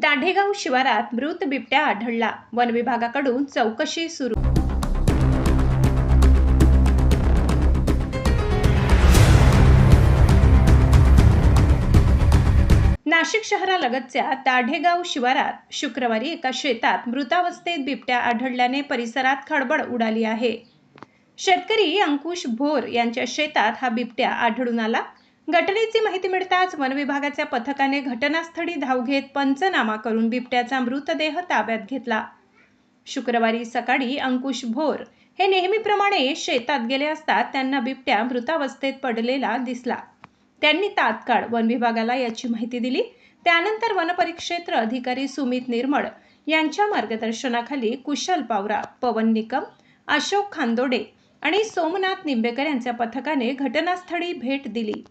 दाढेगाव शिवारात मृत बिबट्या आढळला, वन विभागाकडून चौकशी सुरू। नाशिक शहरालगतच्या दाढेगाव शिवारात शुक्रवारी एका शेतात मृतावस्थेत बिबट्या आढळल्याने परिसरात खळबळ उडाली आहे। शेतकरी अंकुश भोर यांच्या शेतात हा बिबट्या आढळून आला। घटनेची माहिती मिळताच वन विभागाच्या पथकाने घटनास्थळी धाव घेत पंचनामा करून बिबट्याचा मृतदेह ताब्यात घेतला। शुक्रवारी सकाळी अंकुश भोर हे नेहमीप्रमाणे शेतात गेले असता त्यांना बिबट्या मृतावस्थेत पडलेला दिसला। त्यांनी तात्काळ वन विभागाला याची माहिती दिली। त्यानंतर वनपरिक्षेत्र अधिकारी सुमित निर्मळ यांच्या मार्गदर्शनाखाली कुशल पावरा, पवन निकम, अशोक खांदोडे आणि सोमनाथ निंबेकर यांच्या पथकाने घटनास्थळी भेट दिली।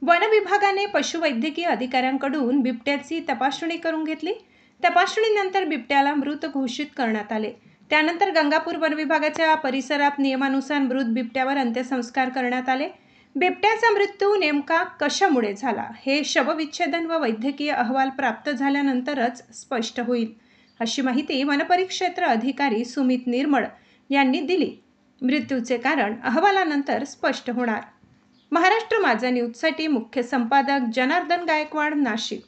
वन विभागाने पशुवैद्यकीय अधिकाऱ्यांकडून बिबट्याची तपासणी करून घेतली। तपासणीनंतर बिबट्याला मृत घोषित करण्यात आले। त्यानंतर गंगापूर वन विभागाच्या परिसरात नियमानुसार मृत बिबट्यावर अंत्यसंस्कार करण्यात आले। बिबट्याचा मृत्यू नेमका कशामुळे झाला हे शवविच्छेदन व वैद्यकीय अहवाल प्राप्त झाल्यानंतरच स्पष्ट होईल, अशी माहिती वनपरिक्षेत्र अधिकारी सुमित निर्मळ यांनी दिली। मृत्यूचे कारण अहवालानंतर स्पष्ट होणार। महाराष्ट्र माझा न्यूजसाठी मुख्य संपादक जनार्दन गायकवाड, नाशिक।